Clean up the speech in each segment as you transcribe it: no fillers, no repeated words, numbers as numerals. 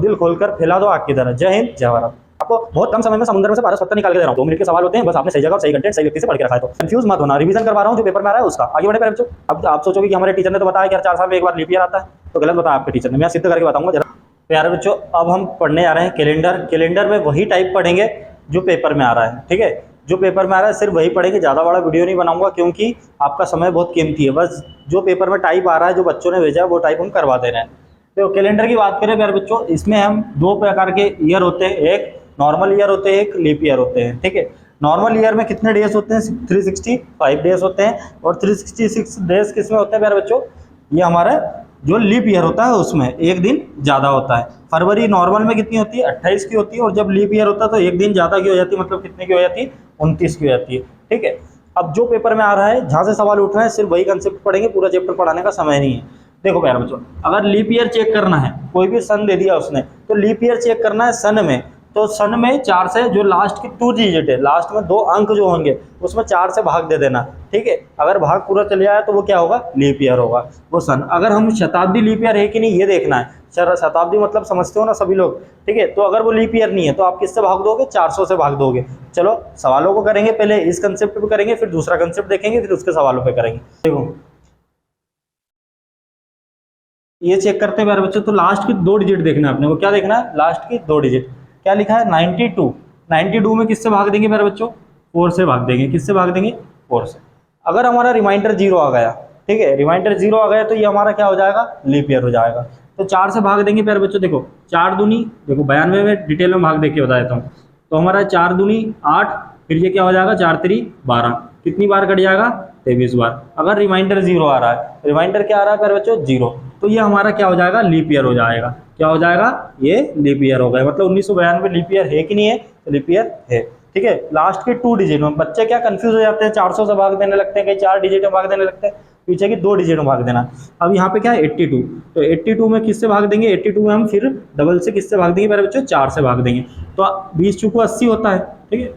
दिल खोलकर फैला दो आग की तरह। जय हिंद, जय भारत। आपको बहुत कम समय में समुद्र में से 12 पत्थर निकाल के दे रहा हूँ। 2 मिनट के सवाल होते हैं, बस आपने सही जगह और सही कंटेंट सही व्यक्ति से पढ़ के रखा है। तो कंफ्यूज मत होना, रिवीजन करवा रहा हूँ जो पेपर में आ रहा है उसका। आगे बढ़े प्यारे बच्चों। अब आप सोचोगे कि हमारे टीचर ने तो बताया कि हर 4 साल में एक बार लीप ईयर आता है, तो गलत बताया आपके टीचर ने। मैं सिद्ध करके बताऊंगा जरा। प्यारे बच्चों, अब हम पढ़ने आ रहे हैं कैलेंडर। कैलेंडर में वही टाइप पढ़ेंगे जो पेपर में आ रहा है, ठीक है। जो पेपर में आ रहा है सिर्फ वही पढ़ेंगे, ज़्यादा बड़ा वीडियो नहीं बनाऊंगा क्योंकि आपका समय बहुत कीमती है। बस जो पेपर में टाइप आ रहा है, जो बच्चों ने भेजा है, वो टाइप हम करवा दे रहे हैं। तो कैलेंडर की बात करें प्यारे बच्चों, इसमें हम 2 प्रकार के ईयर होते हैं, एक नॉर्मल ईयर होते हैं, एक लीप ईयर होते हैं, ठीक है। नॉर्मल ईयर में कितने डेज होते हैं? 365 डेज होते हैं। और 366 डेज किसमें होते हैं प्यारे बच्चों? ये हमारा जो लीप ईयर होता है उसमें एक दिन ज़्यादा होता है। फरवरी नॉर्मल में कितनी होती है? 28 की होती है। और जब लीप ईयर होता है तो एक दिन ज़्यादा की हो जाती है, मतलब कितने की हो जाती है? 29 की हो जाती है, ठीक है। अब जो पेपर में आ रहा है, जहाँ से सवाल उठ रहे हैं, सिर्फ वही कंसेप्ट पढ़ेंगे, पूरा चैप्टर पढ़ाने का समय नहीं है। देखो प्यारे बच्चों, अगर लीप ईयर चेक करना है, कोई भी सन दे दिया उसने, तो लीप ईयर चेक करना है सन में। तो सन में 4 से जो लास्ट की 2 डिजिट है, लास्ट में 2 अंक जो होंगे, उसमें 4 से भाग दे देना, ठीक है। अगर भाग पूरा चले आया तो वो क्या होगा? लीप ईयर होगा वो सन। अगर हम शताब्दी लीप ईयर है कि नहीं ये देखना है। शताब्दी मतलब समझते हो ना सभी लोग, ठीक है। तो अगर वो लीप ईयर नहीं है तो आप किससे भाग दोगे? 400 से भाग दोगे। चलो सवालों को करेंगे, पहले इस कंसेप्ट पे करेंगे, फिर दूसरा कंसेप्ट देखेंगे, फिर उसके सवालों पे करेंगे। देखो ये चेक करते हैं प्यारे बच्चों, तो लास्ट की 2 डिजिट देखना है अपने को। क्या देखना है? लास्ट की 2 डिजिट। क्या लिखा है? 92। 92 में किससे भाग देंगे प्यारे बच्चों? 4 से भाग देंगे। किससे भाग देंगे? 4 से। अगर हमारा रिमाइंडर 0 आ गया, ठीक है, रिमाइंडर 0 आ गया तो ये हमारा क्या हो जाएगा? लीप ईयर हो जाएगा। तो 4 से भाग देंगे प्यारे बच्चों। देखो 4 दूनी, देखो 92 में डिटेल में भाग देख के बता देता हूँ। तो हमारा 4 दूनी 8, फिर ये क्या हो जाएगा? 4 3 12। कितनी बार कट जाएगा? 23 बार। अगर रिमाइंडर 0 आ रहा है, रिमाइंडर क्या आ रहा है प्यारे बच्चों? 0, तो ये हमारा क्या हो जाएगा? लीप ईयर हो जाएगा। क्या हो जाएगा? ये लीप ईयर हो गया। मतलब 1992 लीप ईयर है कि नहीं है? तो लीप ईयर है, ठीक है। लास्ट के 2 डिजिट में बच्चे क्या कंफ्यूज हो जाते हैं, 400 से भाग देने लगते हैं, कहीं 4 डिजिट में भाग देने लगते हैं, पीछे की 2 डिजिट में भाग देना। अब यहाँ पे क्या है? 82। तो 82 में किससे भाग देंगे? 82 में हम फिर डबल से किससे भाग देंगे मेरे बच्चों? 4 से भाग देंगे। तो 20 चूको 80 होता है, ठीक है।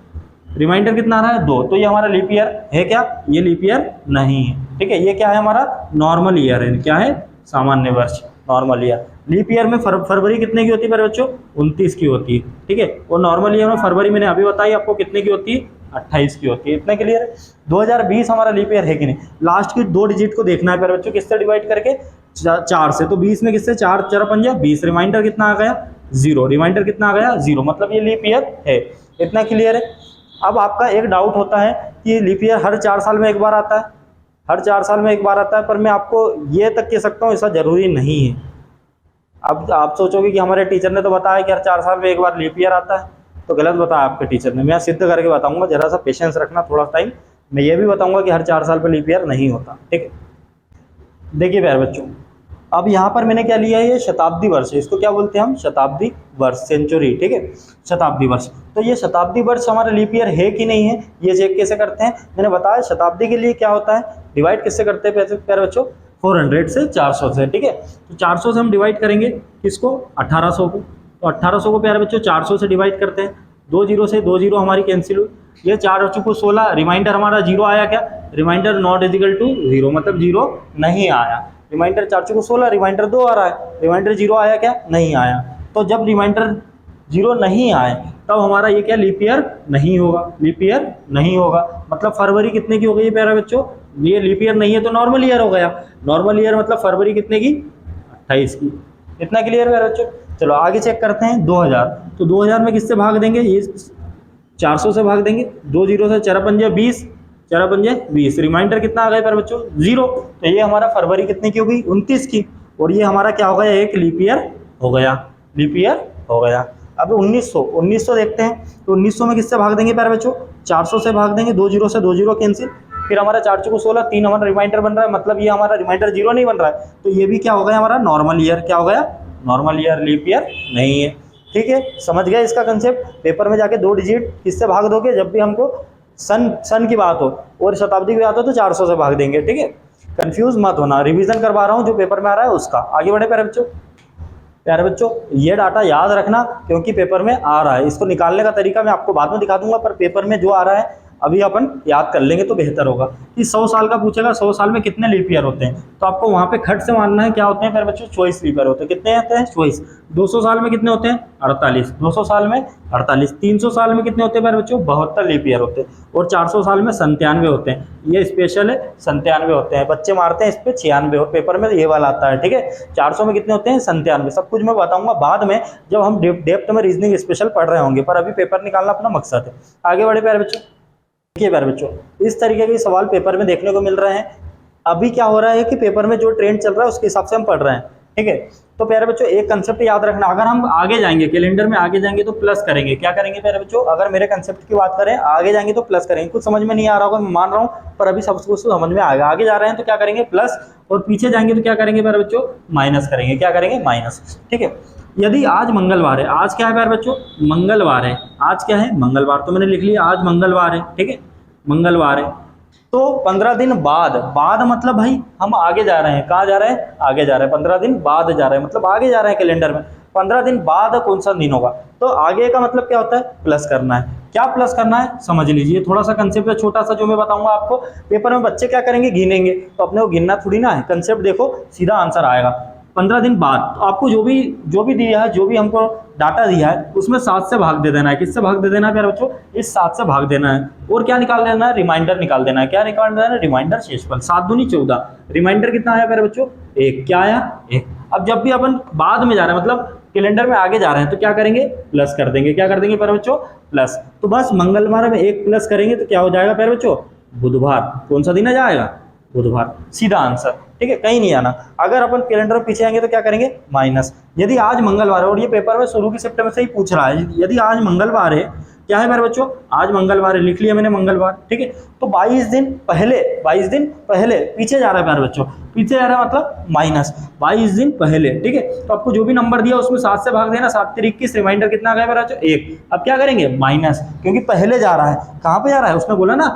रिमाइंडर कितना आ रहा है? 2। तो ये हमारा लीप ईयर है क्या? ये लीप ईयर नहीं है, ठीक है। ये क्या है? हमारा नॉर्मल ईयर है। क्या है? सामान्य वर्ष, नॉर्मल ईयर। लीप ईयर में फरवरी कितने की होती है मेरे बच्चों? 29 की होती है, ठीक है। और नॉर्मल ईयर में फरवरी मैंने अभी बताई आपको कितने की होती है? 28 की होती है। इतने क्लियर है? 2020 हमारा लीप ईयर है कि नहीं? लास्ट की 2 डिजिट को देखना है मेरे बच्चों, किससे डिवाइड करके? 4 से। तो 20 में किससे? 4 4 पंजा 20। रिमाइंडर कितना आ गया? 0। रिमाइंडर कितना आ गया? 0। मतलब ये लीप ईयर है। इतना क्लियर है? अब आपका एक डाउट होता है कि लीप ईयर हर 4 साल में एक बार आता है, हर 4 साल में एक बार आता है, पर मैं आपको ये तक कह सकता हूँ ऐसा जरूरी नहीं है। अब आप सोचोगे कि हमारे टीचर ने तो बताया कि हर 4 साल में एक बार लीप ईयर आता है, तो गलत बताया आपके टीचर ने। मैं सिद्ध करके बताऊंगा, जरा सा पेशेंस रखना, थोड़ा टाइम। मैं ये भी बताऊंगा कि हर 4 साल पर लीप ईयर नहीं होता, ठीक है। देखिए प्यारे बच्चों, अब यहाँ पर मैंने क्या लिया है? ये शताब्दी वर्ष है। इसको क्या बोलते हैं हम? शताब्दी वर्ष, सेंचुरी, ठीक है। शताब्दी वर्ष। तो ये शताब्दी वर्ष हमारा लीप ईयर है कि नहीं है, ये चेक कैसे करते हैं? मैंने बताया शताब्दी के लिए क्या होता है, डिवाइड किससे करते हैं प्यारे बच्चों? 400 से, 400 से, ठीक है। तो 400 से हम डिवाइड करेंगे किसको? 1800 को। तो 1800 को प्यारे बच्चों 400 से डिवाइड करते हैं। 2 जीरो से 2 जीरो हमारी कैंसिल हुई। ये 4 चुको 16, रिमाइंडर हमारा 0 आया क्या? रिमाइंडर नॉट इजिकल टू 0, मतलब 0 नहीं आया। रिमाइंडर 4 चुको 16, रिमाइंडर 2 आ रहा है, रिमाइंडर 0 आया क्या? नहीं आया। तो जब रिमाइंडर 0 नहीं आए तब हमारा ये क्या? लीप ईयर नहीं होगा, लीप ईयर नहीं होगा। मतलब फरवरी कितने की हो गई प्यारे बच्चों? ये लीप ईयर नहीं है तो नॉर्मल ईयर हो गया। नॉर्मल ईयर मतलब फरवरी कितने की? 28 की। इतना क्लियर है बच्चों? चलो आगे चेक करते हैं 2000। तो 2000 में किससे भाग देंगे? ये 400 से भाग देंगे। 2 जीरो से 4 पंजे 20, 4 पंजे 20। रिमाइंडर कितना आ गया प्यारे बच्चों? 0। तो ये हमारा फरवरी कितने की हो गई? 29 की। और ये हमारा क्या हो गया? एक लीप ईयर हो गया, लीप ईयर हो गया। अब 1900 देखते हैं। तो 1900 में किससे भाग देंगे प्यारे बच्चों? 400 से भाग देंगे। 2 जीरो से 2 जीरो कैंसिल। फिर हमारा 4 चौको 16, 3 हमारा रिमाइंडर बन रहा है, मतलब ये हमारा रिमाइंडर 0 नहीं बन रहा है, तो ये भी क्या हो गया? हमारा नॉर्मल ईयर। क्या हो गया? नॉर्मल ईयर, लीप ईयर नहीं है, ठीक है। समझ गए इसका कंसेप्ट? पेपर में जाके 2 डिजिट किससे भाग दोगे? जब भी हमको सन की बात हो और शताब्दी की बात हो तो 400 से भाग देंगे, ठीक है। कंफ्यूज मत होना, रिवीजन करवा रहा हूँ जो पेपर में आ रहा है उसका। आगे बढ़े प्यारे बच्चों, ये डाटा याद रखना क्योंकि पेपर में आ रहा है। इसको निकालने का तरीका मैं आपको बाद में दिखा दूंगा, पर पेपर में जो आ रहा है अभी अपन याद कर लेंगे तो बेहतर होगा कि 100 साल का पूछेगा 100 साल में कितने लीप ईयर होते हैं, तो आपको वहाँ पे खट से मानना है क्या होते हैं प्यारे बच्चों, 24 लीप ईयर होते हैं। कितने होते हैं, 24। 200 साल में कितने होते हैं, 48। 200 साल में 48। 300 साल में कितने होते हैं प्यारे बच्चों, 72 लीप ईयर होते हैं। और 400 साल में 97 होते हैं। ये स्पेशल है, 97 होते हैं, बच्चे मारते हैं इस पे 96 और पेपर में ये वाला आता है, ठीक है। 400 में कितने होते हैं, 97। सब कुछ मैं बताऊंगा बाद में जब हम डेप्थ में रीजनिंग स्पेशल पढ़ रहे होंगे, पर अभी पेपर निकालना अपना मकसद है। आगे बढ़े प्यारे बच्चों। देखिए प्यारे बच्चों, इस तरीके के सवाल पेपर में देखने को मिल रहे हैं। अभी क्या हो रहा है कि पेपर में जो ट्रेंड चल रहा है उसके हिसाब से हम पढ़ रहे हैं, ठीक है। तो प्यारे बच्चों एक कंसेप्ट याद रखना, अगर हम आगे जाएंगे कैलेंडर में आगे जाएंगे तो प्लस करेंगे। क्या करेंगे प्यारे बच्चों, अगर मेरे कंसेप्ट की बात करें आगे जाएंगे तो प्लस करेंगे। कुछ समझ में नहीं आ रहा होगा, मैं मान रहा हूँ, पर अभी सब कुछ समझ में आएगा। आगे जा रहे हैं तो क्या करेंगे, प्लस, और पीछे जाएंगे तो क्या करेंगे प्यारे बच्चों, माइनस करेंगे। क्या करेंगे, माइनस, ठीक है। यदि आज मंगलवार है, आज क्या है प्यारे बच्चों, मंगलवार है। आज क्या है, मंगलवार, तो मैंने लिख लिया आज मंगलवार है, ठीक है, मंगलवार है। तो 15 दिन बाद मतलब भाई हम आगे जा रहे हैं, कहाँ जा रहे हैं, आगे जा रहे हैं, 15 दिन बाद जा रहे हैं, मतलब आगे जा रहे हैं कैलेंडर में। 15 दिन बाद कौन सा दिन होगा, तो आगे का मतलब क्या होता है, प्लस करना है। क्या प्लस करना है समझ लीजिए, थोड़ा सा कंसेप्ट है छोटा सा जो मैं बताऊंगा आपको। पेपर में बच्चे क्या करेंगे, गिनेंगे, तो अपने को गिनना थोड़ी ना है, कंसेप्ट देखो सीधा आंसर आएगा। 15 दिन बाद तो आपको जो भी दिया है, जो भी हमको डाटा दिया है उसमें 7 से भाग दे देना है। किससे भाग दे देना है प्यारे बच्चों, इस 7 से भाग देना है। और क्या निकाल देना है, रिमाइंडर निकाल देना है। क्या निकाल देना है, रिमाइंडर शेषफल। 7 दूनी 14, रिमाइंडर कितना आया प्यारे बच्चों, 1। क्या आया, 1। अब जब भी अपन बाद में जा रहे हैं, मतलब कैलेंडर में आगे जा रहे हैं, तो क्या करेंगे, प्लस कर देंगे। क्या कर देंगे प्यारे बच्चों, प्लस। तो बस मंगलवार में 1 प्लस करेंगे तो क्या हो जाएगा प्यारे बच्चों, बुधवार। कौन सा दिन आ जाएगा, बुधवार। सीधा आंसर, ठीक है, कहीं नहीं आना। अगर अपन कैलेंडर में पीछे आएंगे तो क्या करेंगे, माइनस। यदि आज मंगलवार है, और ये पेपर में शुरू की शिफ्ट में से ही पूछ रहा है, यदि आज मंगलवार है, क्या है मेरे बच्चों, आज मंगलवार है, लिख लिया मैंने मंगलवार, ठीक है। तो 22 दिन पहले पीछे जा रहा है प्यारे बच्चों, पीछे जा रहा है मतलब माइनस 22 दिन पहले, ठीक है। तो आपको जो भी नंबर दिया उसमें 7 से भाग देना, 7 3 21, रिमाइंडर कितना आ गया मेरा बच्चों, 1। अब क्या करेंगे, माइनस, क्योंकि पहले जा रहा है। कहाँ पे जा रहा है, उसने बोला ना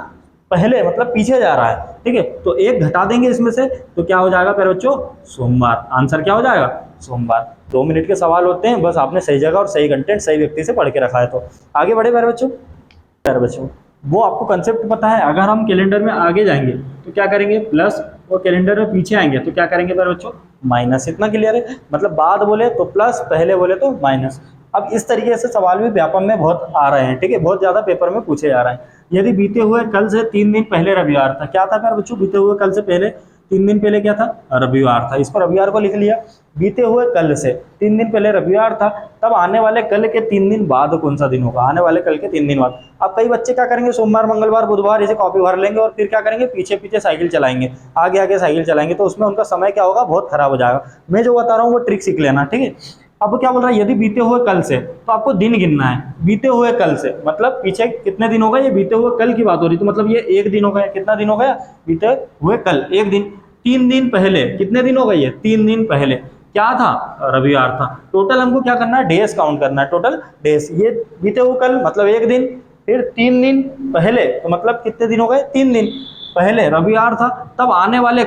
पहले, मतलब पीछे जा रहा है, ठीक है। तो 1 घटा देंगे इसमें से, तो क्या हो जाएगा प्यारे बच्चों, सोमवार। आंसर क्या हो जाएगा, सोमवार। 2 मिनट के सवाल होते हैं, बस आपने सही जगह और सही कंटेंट सही व्यक्ति से पढ़ के रखा है। तो आगे बढ़े प्यारे बच्चों, वो आपको कंसेप्ट पता है। अगर हम कैलेंडर में आगे जाएंगे तो क्या करेंगे, प्लस, और कैलेंडर में पीछे आएंगे तो क्या करेंगे प्यारे बच्चों, माइनस। इतना क्लियर है, मतलब बाद बोले तो प्लस, पहले बोले तो माइनस। अब इस तरीके से सवाल भी व्यापम में बहुत आ रहे हैं, ठीक है, बहुत ज्यादा पेपर में पूछे जा रहे हैं। यदि बीते हुए कल से 3 दिन पहले रविवार था, क्या था प्यारे बच्चों, बीते हुए कल से पहले 3 दिन पहले क्या था, रविवार था। इस पर रविवार को लिख लिया। बीते हुए कल से 3 दिन पहले रविवार था, तब आने वाले कल के 3 दिन बाद कौन सा दिन होगा, आने वाले कल के 3 दिन बाद। अब कई बच्चे क्या करेंगे, सोमवार मंगलवार बुधवार इसे कॉपी भर लेंगे और फिर क्या करेंगे, पीछे पीछे साइकिल चलाएंगे, आगे आगे साइकिल चलाएंगे, तो उसमें उनका समय क्या होगा, बहुत खराब हो जाएगा। मैं जो बता रहा हूँ वो ट्रिक सीख लेना, ठीक है। अब क्या बोल रहा है, यदि बीते हुए कल से, तो आपको दिन गिनना है। बीते हुए कल से मतलब पीछे कितने दिन हो गए, ये बीते हुए कल की बात हो रही, तो मतलब ये 1 दिन हो गया। कितना दिन हो गया, बीते हुए कल 1 दिन। 3 दिन पहले कितने दिन हो गए, ये 3 दिन पहले क्या था, रविवार था। टोटल हमको क्या करना है, डेज काउंट करना है, टोटल डेज। ये बीते हुए कल मतलब 1 दिन, फिर 3 दिन पहले, तो मतलब कितने दिन हो गए, 3 दिन पहले रविवार था। तब आने वाले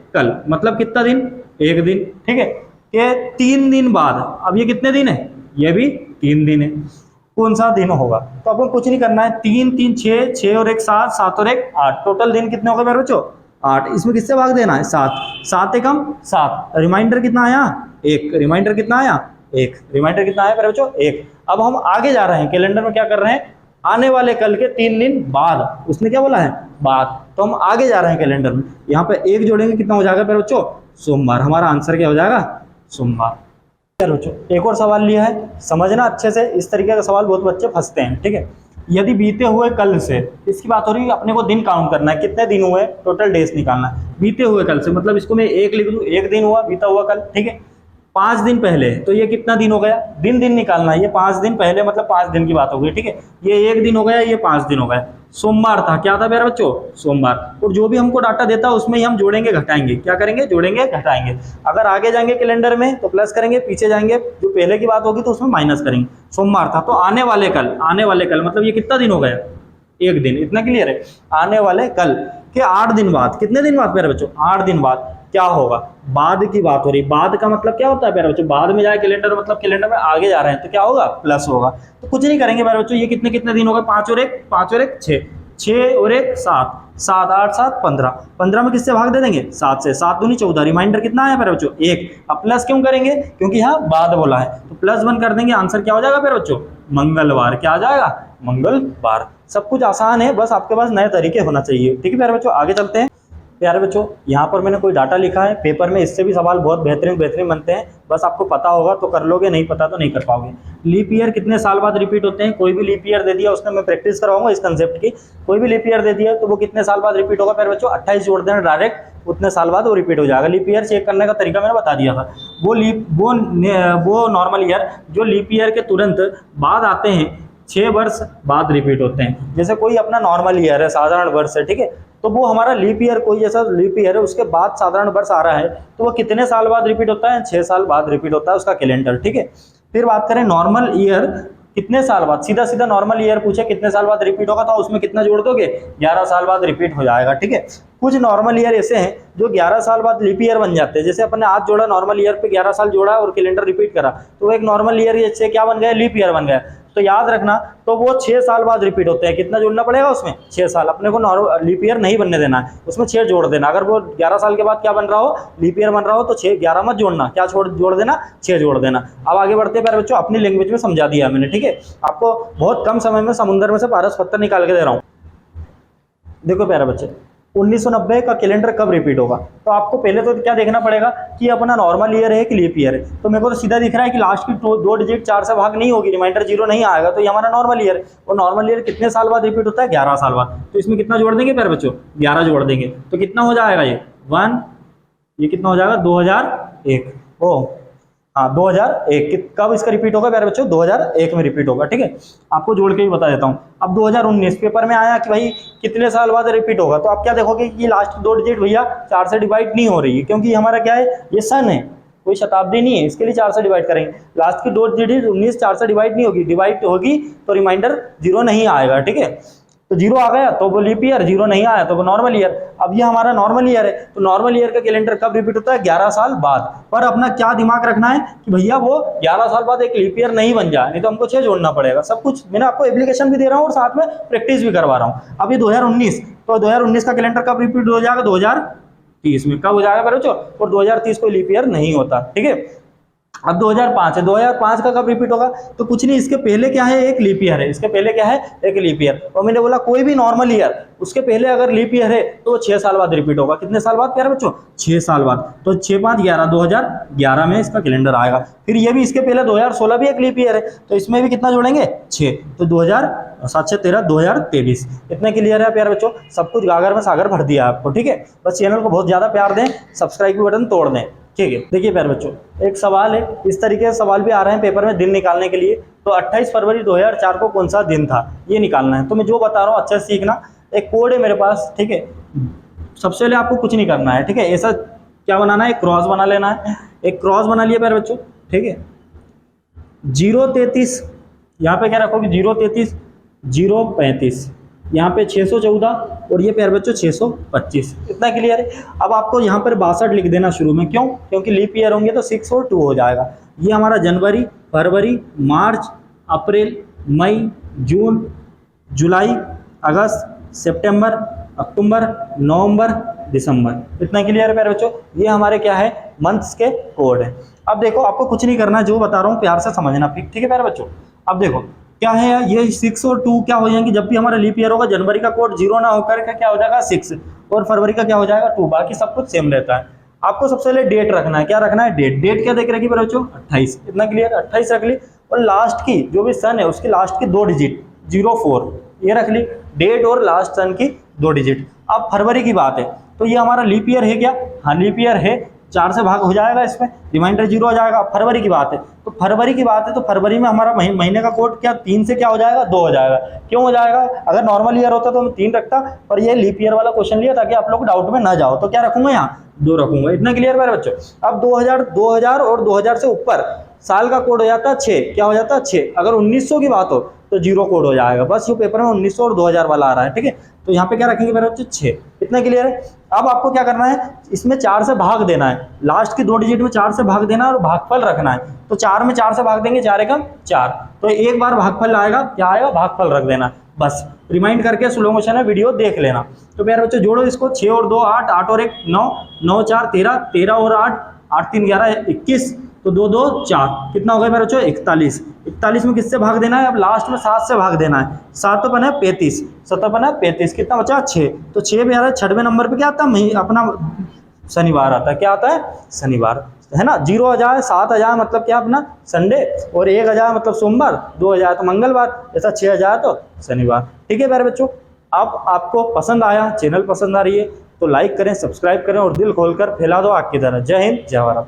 कल मतलब कितना दिन, 1 दिन, ठीक है। ये 3 दिन बाद, अब ये कितने दिन है, ये भी 3 दिन है। कौन सा दिन होगा, तो आपको कुछ नहीं करना है। 3 3 6, 6 और 1 7, 7 और 1 8, टोटल दिन कितने हो गए मेरे बच्चों, 8। इसमें किससे भाग देना है, 7, 7 एकम 7। रिमाइंडर कितना आया, 1। रिमाइंडर कितना आया, 1। रिमाइंडर कितना आया मेरे बच्चों, 1। अब हम आगे जा रहे हैं, कैलेंडर में क्या कर रहे हैं, आने वाले कल के 3 दिन बाद, उसने क्या बोला है, बाद। तो हम आगे जा रहे हैं कैलेंडर में, यहाँ पे 1 जोड़ेंगे, कितना हो जाएगा मेरे बच्चों, सोमवार। हमारा आंसर क्या हो जाएगा, सोमवार। बच्चों एक और सवाल लिया है, समझना अच्छे से, इस तरीके का सवाल बहुत बच्चे फंसते हैं, ठीक है। यदि बीते हुए कल से, इसकी बात हो रही है, अपने को दिन काउंट करना है, कितने दिन हुए, टोटल डेज निकालना है। बीते हुए कल से मतलब इसको मैं 1 लिख दूं, 1 दिन हुआ बीता हुआ कल, ठीक है। 5 दिन पहले, तो ये कितना दिन हो गया, दिन निकालना है। ये 5 दिन पहले मतलब 5 दिन की बात हो गई, ठीक है। ये 1 दिन हो गया, ये 5 दिन हो गया। सोमवार था, क्या था मेरे बच्चों, सोमवार। और जो भी हमको डाटा देता है उसमें ही हम जोड़ेंगे घटाएंगे। क्या करेंगे, जोड़ेंगे घटाएंगे। अगर आगे जाएंगे कैलेंडर में तो प्लस करेंगे, पीछे जाएंगे जो पहले की बात होगी तो उसमें माइनस करेंगे। सोमवार था, तो आने वाले कल मतलब ये कितना दिन हो गया, 1 दिन। इतना क्लियर है। आने वाले कल के 8 दिन बाद, कितने दिन बाद मेरे बच्चों, 8 दिन बाद क्या होगा, बाद की बात हो रही, बाद का मतलब क्या होता है प्यारे बच्चों, बाद में जाए कैलेंडर मतलब कैलेंडर में आगे जा रहे हैं तो क्या होगा, प्लस होगा। तो कुछ नहीं करेंगे प्यारे बच्चों, ये कितने कितने दिन हो गए, 5 और 1 5 और 1 6, 6 और 1 7, 7 8 7 15, 15 में किससे भाग दे देंगे 7 से, 7 दूनी 14, रिमाइंडर कितना आया प्यारे बच्चों 1। अब प्लस क्यों करेंगे, क्योंकि यहाँ बाद बोला है, तो प्लस 1 कर देंगे, आंसर क्या हो जाएगा प्यारे बच्चों, मंगलवार। क्या आ जाएगा, मंगलवार। सब कुछ आसान है, बस आपके पास नए तरीके होना चाहिए। ठीक है प्यारे बच्चों, आगे चलते हैं। प्यारे बच्चों यहाँ पर मैंने कोई डाटा लिखा है, पेपर में इससे भी सवाल बहुत बेहतरीन बेहतरीन बनते हैं, बस आपको पता होगा तो कर लोगे, नहीं पता तो नहीं कर पाओगे। लीप ईयर कितने साल बाद रिपीट होते हैं, कोई भी लीप ईयर दे दिया उसने, मैं प्रैक्टिस करवाऊंगा इस कंसेप्ट की, कोई भी लीप ईयर दे दिया तो वो कितने साल बाद रिपीट होगा प्यारे बच्चों, 28 जोड़ देना डायरेक्ट, उतने साल बाद वो रिपीट हो जाएगा। लीप ईयर चेक करने का तरीका मैंने बता दिया था। वो नॉर्मल ईयर जो लीप ईयर के तुरंत बाद आते हैं, 6 वर्ष बाद रिपीट होते हैं। जैसे कोई अपना नॉर्मल ईयर है, साधारण वर्ष है, ठीक है, तो वो हमारा लीप ईयर, कोई जैसा लीप ईयर है उसके बाद साधारण वर्ष आ रहा है तो वो कितने साल बाद रिपीट होता है, 6 साल बाद रिपीट होता है उसका कैलेंडर। ठीक है, फिर बात करें नॉर्मल ईयर कितने साल बाद, सीधा सीधा नॉर्मल ईयर पूछे कितने साल बाद रिपीट होगा तो उसमें कितना जोड़ दोगे, 11 साल बाद रिपीट हो जाएगा। ठीक है, कुछ नॉर्मल ईयर ऐसे हैं जो 11 साल बाद लीप ईयर बन जाते हैं। जैसे अपने आज जोड़ा नॉर्मल ईयर पे 11 साल जोड़ा और कैलेंडर रिपीट करा तो वो एक नॉर्मल ईयर से क्या बन गया, लीप ईयर बन गया। तो याद रखना, तो वो 6 साल बाद रिपीट होते हैं। कितना जोड़ना पड़ेगा उसमें, 6 साल। अपने को लीप ईयर नहीं बनने देना है, उसमें 6 जोड़ देना। अगर वो 11 साल के बाद क्या बन रहा हो, लीप ईयर बन रहा हो, तो 6 11 मत जोड़ना, क्या जोड़ देना, 6 जोड़ देना। अब आगे बढ़ते हैं प्यारे बच्चों, अपनी लैंग्वेज में समझा दिया मैंने। ठीक है, आपको बहुत कम समय में समुद्र में से पारस पत्थर निकाल के दे रहा हूँ। देखो प्यारे बच्चे, 1990 का कैलेंडर कब रिपीट होगा, तो आपको पहले तो क्या देखना पड़ेगा कि अपना नॉर्मल ईयर है कि लीप ईयर है। तो मेरे को तो सीधा दिख रहा है कि लास्ट की 2 डिजिट 4 से भाग नहीं होगी, रिमाइंडर 0 नहीं आएगा, तो ये हमारा नॉर्मल ईयर है। और नॉर्मल ईयर कितने साल बाद रिपीट होता है, 11 साल बाद। तो इसमें कितना जोड़ देंगे प्यारे बच्चों, 11 जोड़ देंगे तो कितना हो जाएगा, ये 1, ये कितना हो जाएगा 2001। ओ हाँ 2001 कब इसका रिपीट होगा प्यारे बच्चों, 2001 में रिपीट होगा। ठीक है, आपको जोड़ के भी बता देता हूँ। अब 2019 पेपर में आया कि भाई कितने साल बाद रिपीट होगा, तो आप क्या देखोगे कि लास्ट 2 डिजिट भैया 4 से डिवाइड नहीं हो रही है, क्योंकि हमारा क्या है, ये सन है, कोई शताब्दी नहीं है, इसके लिए 4 से डिवाइड करेंगे। लास्ट की 2 डिजिट 19 4 से डिवाइड नहीं होगी, डिवाइड होगी तो रिमाइंडर 0 नहीं आएगा। ठीक है, तो 0 आ गया तो वो लीप ईयर, 0 नहीं आया तो वो नॉर्मल ईयर। अब ये हमारा नॉर्मल ईयर है, तो नॉर्मल ईयर का कैलेंडर कब रिपीट होता है, 11 साल बाद। पर अपना क्या दिमाग रखना है कि भैया वो 11 साल बाद एक लीप ईयर नहीं बन जाए, नहीं तो हमको 6 जोड़ना पड़ेगा। सब कुछ मैंने आपको एप्लीकेशन भी दे रहा हूँ और साथ में प्रैक्टिस भी करवा रहा हूँ। अब ये 2019, तो 2019 का कैलेंडर कब रिपीट हो जाएगा, 2030 में। कब हो जाएगा बच्चों, और 2030 कोई लीप ईयर नहीं होता। ठीक है, अब 2005 है, 2005 का कब रिपीट होगा, तो कुछ नहीं, इसके पहले क्या है, एक लीप ईयर है, इसके पहले क्या है, एक लीप ईयर। और मैंने बोला कोई भी नॉर्मल ईयर उसके पहले अगर लीप ईयर है तो वो 6 साल बाद रिपीट होगा। कितने साल बाद प्यारे बच्चों, 6 साल बाद। तो 6 5 11, 2011 में इसका कैलेंडर आएगा। फिर ये भी इसके पहले 2016 भी एक लीप ईयर है, तो इसमें भी कितना जोड़ेंगे, 6, तो 2007 से 13 2023। इतने क्लियर है प्यारे बच्चों, सब कुछ गागर में सागर भर दिया आपको। ठीक है, बस चैनल को बहुत ज्यादा प्यार दें, सब्सक्राइब के बटन तोड़ दें। ठीक है, देखिए प्यारे बच्चों, एक सवाल है, इस तरीके से सवाल भी आ रहे हैं पेपर में दिन निकालने के लिए। तो 28 फरवरी 2004 को कौन सा दिन था, ये निकालना है। तो मैं जो बता रहा हूँ अच्छे से सीखना। एक कोड है मेरे पास, ठीक है, सबसे पहले आपको कुछ नहीं करना है। ठीक है, ऐसा क्या बनाना है, एक क्रॉस बना लेना है। एक क्रॉस बना लिया प्यारे बच्चों। ठीक है, 033 यहाँ पे क्या रखोगे, 033 035, यहाँ पे 614 और ये प्यारे बच्चों 625। इतना क्लियर है। अब आपको यहाँ पर 62 लिख देना शुरू में, क्यों, क्योंकि लीप ईयर होंगे तो 6 और 2 हो जाएगा। ये हमारा जनवरी, फरवरी, मार्च, अप्रैल, मई, जून, जुलाई, अगस्त, सितंबर, अक्टूबर, नवंबर, दिसंबर। इतना क्लियर है प्यारे बच्चों, ये हमारे क्या है, मंथ्स के कोड है। अब देखो, आपको कुछ नहीं करना, जो बता रहा हूँ प्यार से समझना। ठीक है प्यारे बच्चों, अब देखो क्या है, ये 6 और 2 क्या हो जाएंगे, जब भी हमारा लीप ईयर होगा जनवरी का कोड 0 ना होकर का क्या हो जाएगा 6, और फरवरी का क्या हो जाएगा 2, बाकी सब कुछ सेम रहता है। आपको सबसे पहले डेट रखना है, क्या रखना है, डेट। डेट क्या देख रखी बच्चों, 28। इतना क्लियर, 28 रख ली। और लास्ट की जो भी सन है उसकी लास्ट की 2 डिजिट 04 ये रख ली, डेट और लास्ट सन की 2 डिजिट। अब फरवरी की बात है, तो ये हमारा लीप ईयर है क्या, हाँ लीप ईयर है, 4 से भाग हो जाएगा, इसमें रिमाइंडर 0 हो जाएगा। फरवरी की बात है, तो फरवरी की बात है, तो फरवरी में हमारा महीने का कोड क्या 3 से क्या हो जाएगा, 2 हो जाएगा। क्यों हो जाएगा, अगर नॉर्मल ईयर होता तो मैं 3 रखता, पर ये लीप ईयर वाला क्वेश्चन लिया ताकि आप लोग डाउट में ना जाओ, तो क्या रखूंगा यहाँ 2 रखूंगा। इतना क्लियर मेरे बच्चों। अब 2000 और 2000 से ऊपर साल का कोड हो जाता है 6, क्या हो जाता है 6। अगर 1900 की बात हो तो 0 कोड हो जाएगा। बस ये पेपर में 1900 और 2000 वाला आ रहा है। ठीक है, तो यहाँ पे क्या रखेंगे मेरे बच्चे, 6। इतना क्लियर है। अब आपको क्या करना है, इसमें 4 से भाग देना है, लास्ट की 2 डिजिट में 4 से भाग देना है और भागफल रखना है। तो 4 में 4 से भाग देंगे, 4 एकम 4, तो एक बार भागफल आएगा, क्या आएगा, भागफल रख देना। बस रिमाइंड करके स्लो मोशन में वीडियो देख लेना। तो प्यारे बच्चों जोड़ो इसको, 6 और 2 8, 8 और 1 9, 9 4 13, 13 और 8, 8 3 11 21, तो 2 2 4, कितना हो गया मेरे बच्चों, 41। 41 में किससे भाग देना है, अब लास्ट में 7 से भाग देना है। 7 बना 35, 7 बना 35, कितना बचा 6। तो 6 में यार 6वें नंबर पे क्या आता है, अपना शनिवार आता है। क्या आता है, शनिवार, है ना। 0 आ जाए, 7 आ जाए मतलब क्या, अपना संडे, और 1 आ जाए मतलब सोमवार, 2 आ जाए तो मंगलवार, ऐसा 6 आ जाए तो शनिवार। ठीक है प्यारे बच्चों, अब आपको पसंद आया, चैनल पसंद आ रही है तो लाइक करें, सब्सक्राइब करें और दिल खोलकर फैला दो आग की तरह। जय हिंद, जय भारत।